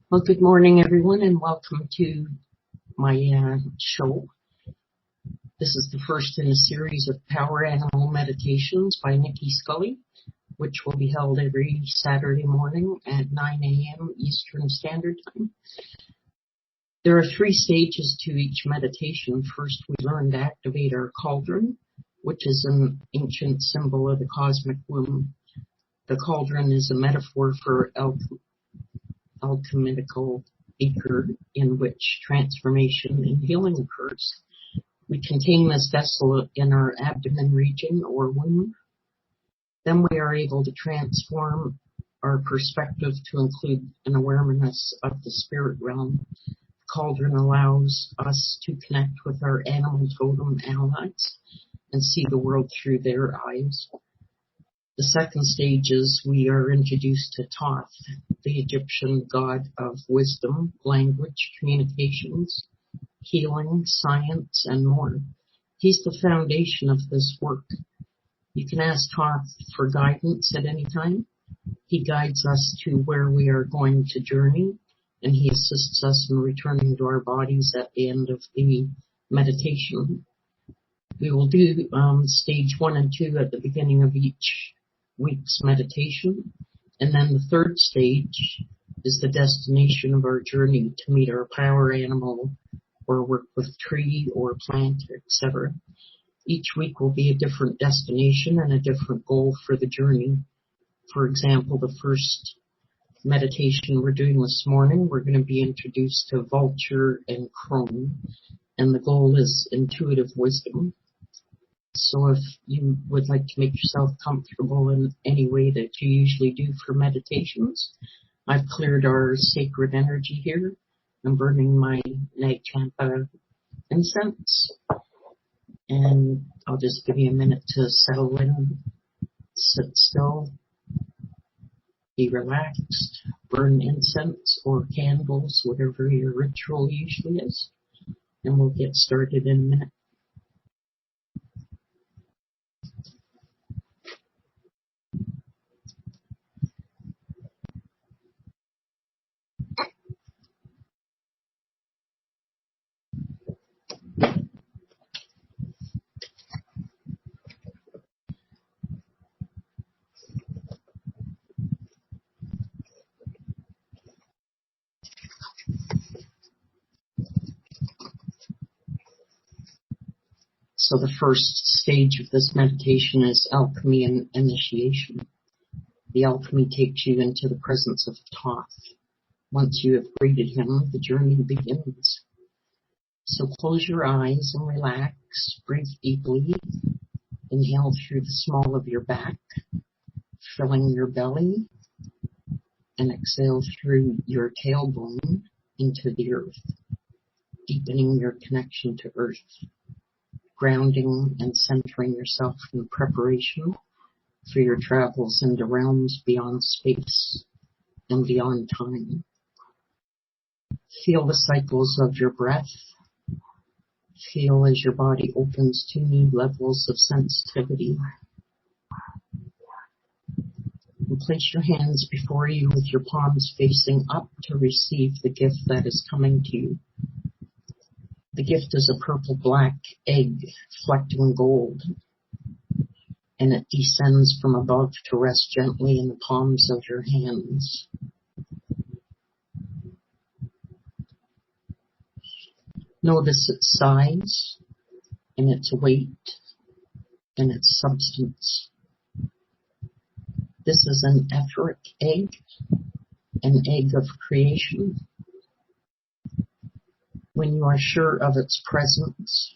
Well, good morning, everyone, and welcome to my show. This is the first in a series of Power Animal Meditations by Nicki Scully, which will be held every Saturday morning at 9 a.m. Eastern Standard Time. There are 3 stages to each meditation. First, we learn to activate our cauldron, which is an ancient symbol of the cosmic womb. The cauldron is a metaphor for alchemical beaker in which transformation and healing occurs. We contain this vessel in our abdomen region or womb. Then we are able to transform our perspective to include an awareness of the spirit realm. The cauldron allows us to connect with our animal totem allies and see the world through their eyes. The second stage is we are introduced to Toth, the Egyptian god of wisdom, language, communications, healing, science, and more. He's the foundation of this work. You can ask Toth for guidance at any time. He guides us to where we are going to journey, and he assists us in returning to our bodies at the end of the meditation. We will do stage 1 and 2 at the beginning of each week's meditation, and then the third stage is the destination of our journey to meet our power animal or work with tree or plant, etc. Each week will be a different destination and a different goal for the journey. For example, the first meditation we're doing this morning, we're going to be introduced to vulture and crone, and the goal is intuitive wisdom. So if you would like to make yourself comfortable in any way that you usually do for meditations, I've cleared our sacred energy here. I'm burning my nag champa incense. And I'll just give you a minute to settle in, sit still, be relaxed, burn incense or candles, whatever your ritual usually is. And we'll get started in a minute. So the first stage of this meditation is alchemy and initiation. The alchemy takes you into the presence of Toth. Once you have greeted him, the journey begins. So close your eyes and relax. Breathe deeply. Inhale through the small of your back, filling your belly, and exhale through your tailbone into the earth, deepening your connection to earth, grounding and centering yourself in preparation for your travels into realms beyond space and beyond time. Feel the cycles of your breath. Feel as your body opens to new levels of sensitivity. And place your hands before you with your palms facing up to receive the gift that is coming to you. The gift is a purple-black egg reflecting gold, and it descends from above to rest gently in the palms of your hands. Notice its size and its weight and its substance. This is an etheric egg, an egg of creation. When you are sure of its presence,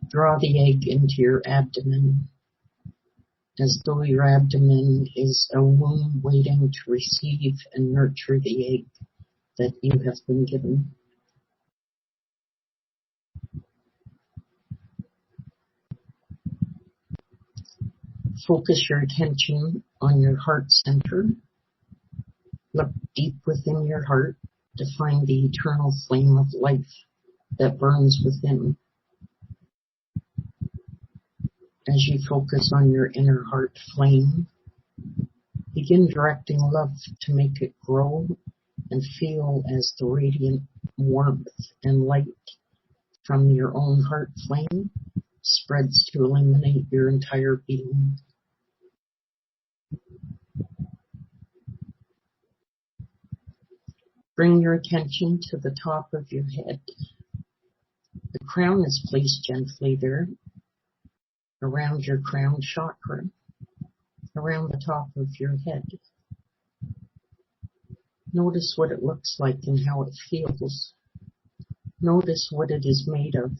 draw the egg into your abdomen, as though your abdomen is a womb waiting to receive and nurture the egg that you have been given. Focus your attention on your heart center. Look deep within your heart to find the eternal flame of life that burns within. As you focus on your inner heart flame, begin directing love to make it grow and feel as the radiant warmth and light from your own heart flame spreads to illuminate your entire being. Bring your attention to the top of your head. The crown is placed gently there, around your crown chakra, around the top of your head. Notice what it looks like and how it feels. Notice what it is made of.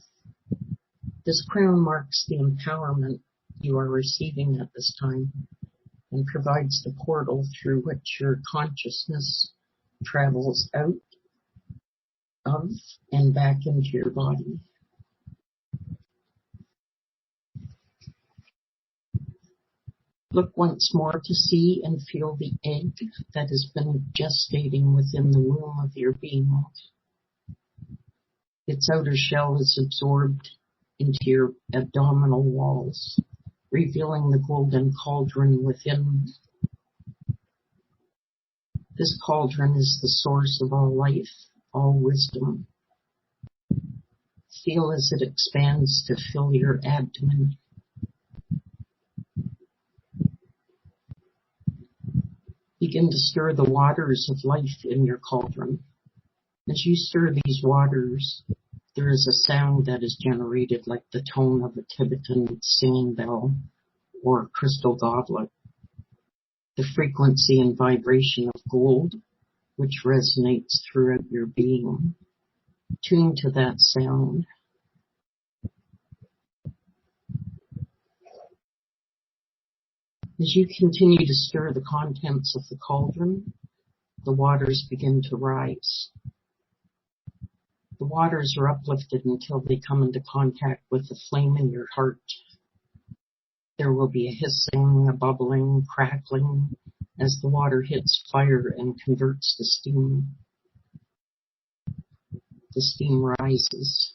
This crown marks the empowerment you are receiving at this time and provides the portal through which your consciousness travels out of and back into your body. Look once more to see and feel the egg that has been gestating within the womb of your being. Its outer shell is absorbed into your abdominal walls, revealing the golden cauldron within. This cauldron is the source of all life, all wisdom. Feel as it expands to fill your abdomen. Begin to stir the waters of life in your cauldron. As you stir these waters, there is a sound that is generated like the tone of a Tibetan singing bell or a crystal goblet. The frequency and vibration of gold, which resonates throughout your being. Tune to that sound. As you continue to stir the contents of the cauldron, the waters begin to rise. The waters are uplifted until they come into contact with the flame in your heart. There will be a hissing, a bubbling, crackling as the water hits fire and converts to steam. The steam rises.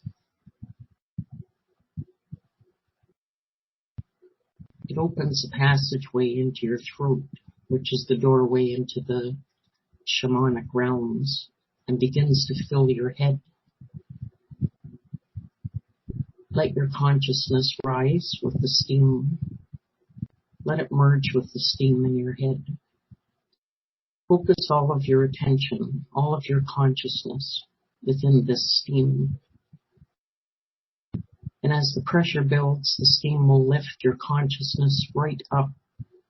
It opens a passageway into your throat, which is the doorway into the shamanic realms, and begins to fill your head. Let your consciousness rise with the steam. Let it merge with the steam in your head. Focus all of your attention, all of your consciousness within this steam. And as the pressure builds, the steam will lift your consciousness right up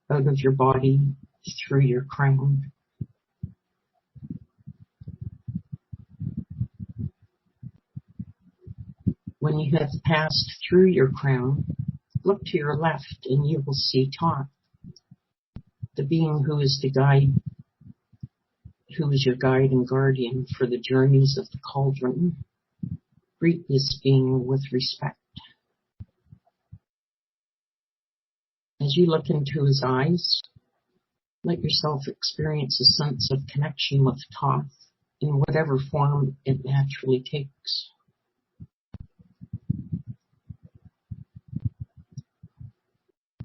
out of your body through your crown. When you have passed through your crown, look to your left and you will see Toth, the being who is your guide and guardian for the journeys of the cauldron. Greet this being with respect. As you look into his eyes, let yourself experience a sense of connection with Toth in whatever form it naturally takes.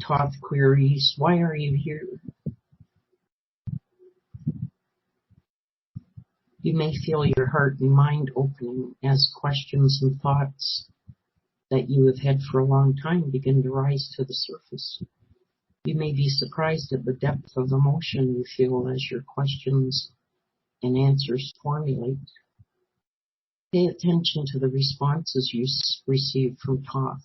Toth queries, "Why are you here?" You may feel your heart and mind opening as questions and thoughts that you have had for a long time begin to rise to the surface. You may be surprised at the depth of emotion you feel as your questions and answers formulate. Pay attention to the responses you receive from Toth.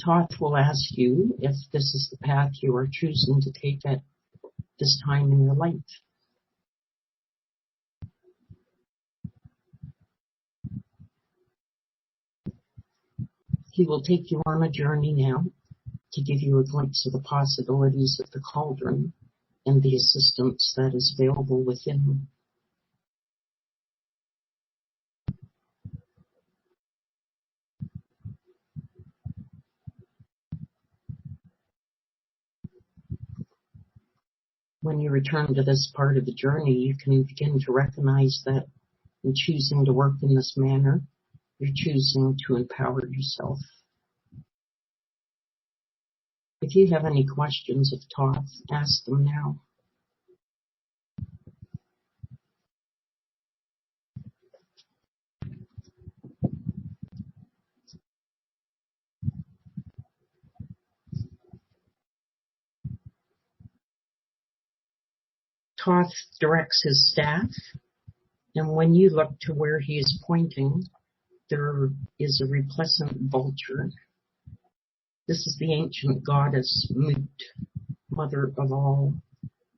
Toth will ask you if this is the path you are choosing to take at this time in your life. He will take you on a journey now to give you a glimpse of the possibilities of the cauldron and the assistance that is available within. When you return to this part of the journey, you can begin to recognize that in choosing to work in this manner, You're choosing to empower yourself. If you have any questions of Toth, ask them now. Toth directs his staff, and when you look to where he is pointing, there is a repulsant vulture. This is the ancient goddess Mut, mother of all,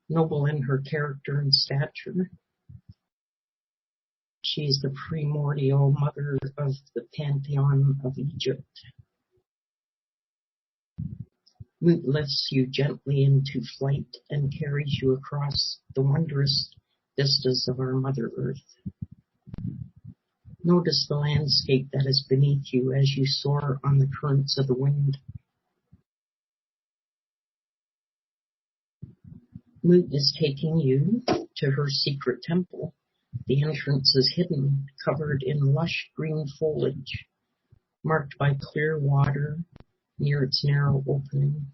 noble in her character and stature. She is the primordial mother of the pantheon of Egypt. Mut lifts you gently into flight and carries you across the wondrous vistas of our Mother Earth. Notice the landscape that is beneath you as you soar on the currents of the wind. Mut is taking you to her secret temple. The entrance is hidden, covered in lush green foliage, marked by clear water near its narrow opening.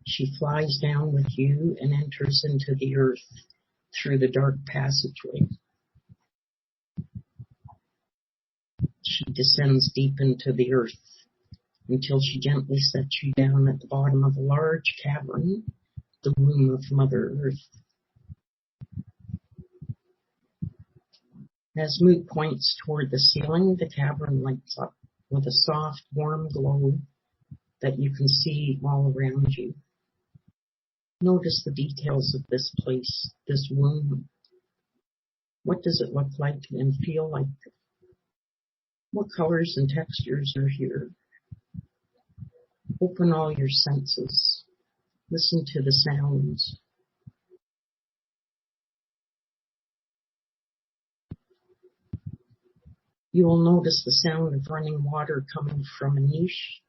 She flies down with you and enters into the earth through the dark passageway. She descends deep into the earth until she gently sets you down at the bottom of a large cavern, the womb of Mother Earth. As Mut points toward the ceiling, the cavern lights up with a soft, warm glow that you can see all around you. Notice the details of this place, this womb. What does it look like and feel like? What colors and textures are here? Open all your senses. Listen to the sounds. You will notice the sound of running water coming from a niche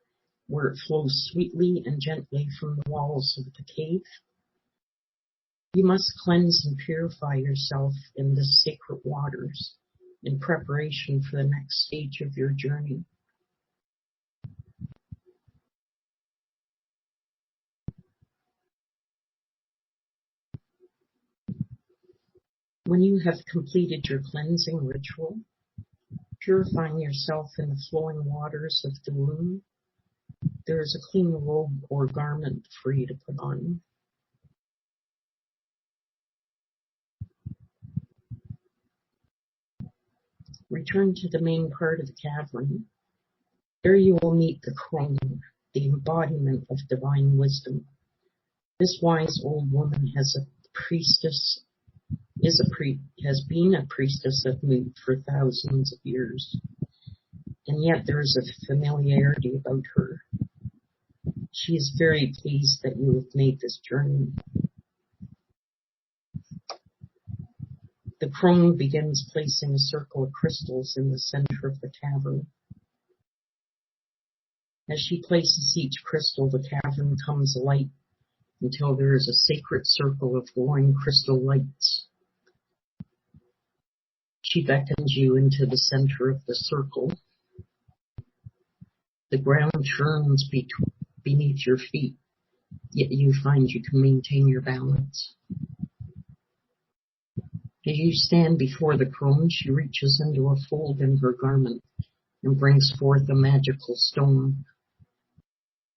where it flows sweetly and gently from the walls of the cave. You must cleanse and purify yourself in the sacred waters in preparation for the next stage of your journey. When you have completed your cleansing ritual, purifying yourself in the flowing waters of the womb, there is a clean robe or garment for you to put on. Return to the main part of the cavern. There you will meet the crone, the embodiment of divine wisdom. This wise old woman has been a priestess of Mut for thousands of years, and yet there is a familiarity about her. She is very pleased that you have made this journey. The crone begins placing a circle of crystals in the center of the cavern. As she places each crystal, the cavern comes alight until there is a sacred circle of glowing crystal lights. She beckons you into the center of the circle. The ground churns beneath your feet, yet you find you can maintain your balance. As you stand before the crone, she reaches into a fold in her garment and brings forth a magical stone.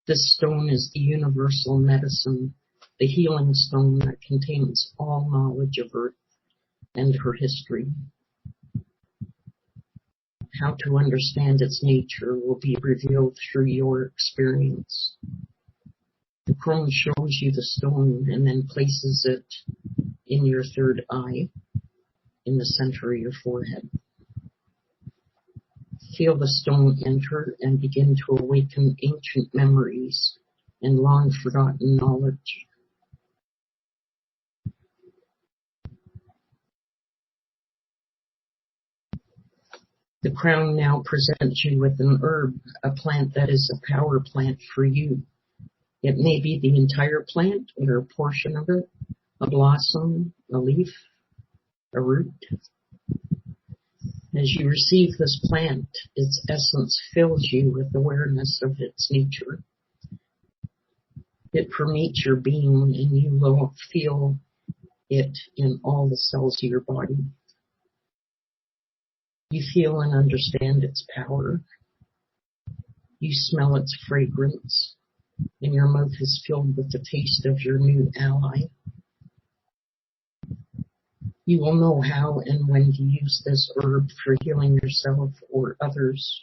This stone is the universal medicine, the healing stone that contains all knowledge of Earth and her history. How to understand its nature will be revealed through your experience. The crone shows you the stone and then places it in your third eye, in the center of your forehead. Feel the stone enter and begin to awaken ancient memories and long-forgotten knowledge. The crown now presents you with an herb, a plant that is a power plant for you. It may be the entire plant or a portion of it, a blossom, a leaf, a root. As you receive this plant, its essence fills you with awareness of its nature. It permeates your being, and you will feel it in all the cells of your body. You feel and understand its power. You smell its fragrance, and your mouth is filled with the taste of your new ally. You will know how and when to use this herb for healing yourself or others.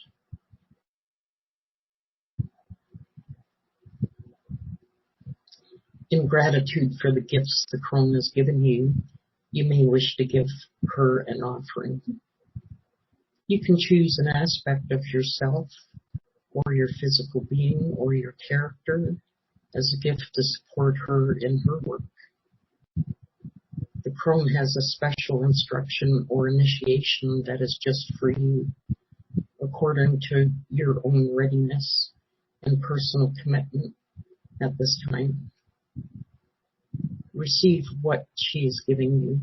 In gratitude for the gifts the crone has given you, you may wish to give her an offering. You can choose an aspect of yourself or your physical being or your character as a gift to support her in her work. The crone has a special instruction or initiation that is just for you, according to your own readiness and personal commitment at this time. Receive what she is giving you.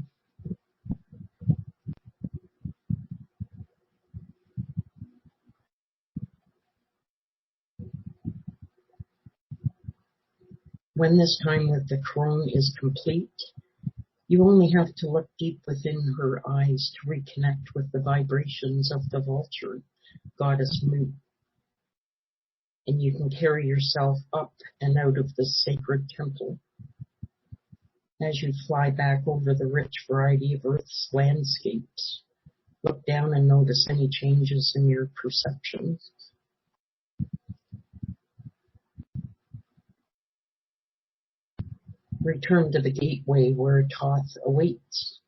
When this time with the crone is complete, you only have to look deep within her eyes to reconnect with the vibrations of the vulture, goddess Mu. And you can carry yourself up and out of this sacred temple. As you fly back over the rich variety of Earth's landscapes, look down and notice any changes in your perceptions. Return to the gateway where Toth awaits.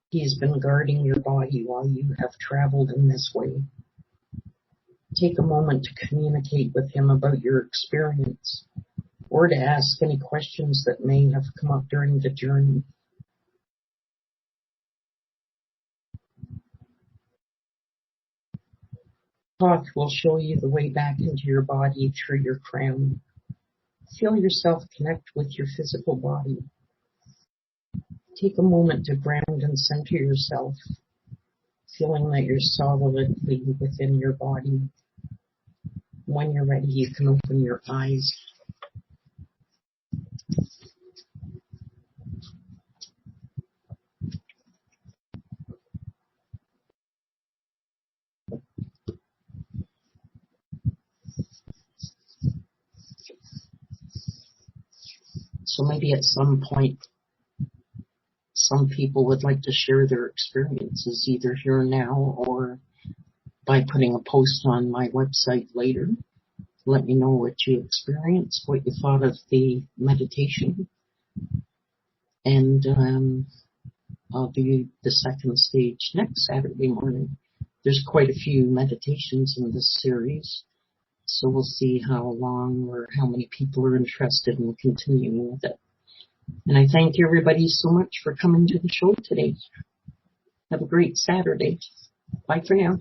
He has been guarding your body while you have traveled in this way. Take a moment to communicate with him about your experience, or to ask any questions that may have come up during the journey. Toth will show you the way back into your body through your crown. Feel yourself connect with your physical body. Take a moment to ground and center yourself, feeling that you're solidly within your body. When you're ready, you can open your eyes. So maybe at some point, some people would like to share their experiences either here now or by putting a post on my website later. Let me know what you experienced, what you thought of the meditation. And I'll do the second stage next Saturday morning. There's quite a few meditations in this series, so we'll see how long or how many people are interested in continuing with it. And I thank everybody so much for coming to the show today. Have a great Saturday. Bye for now.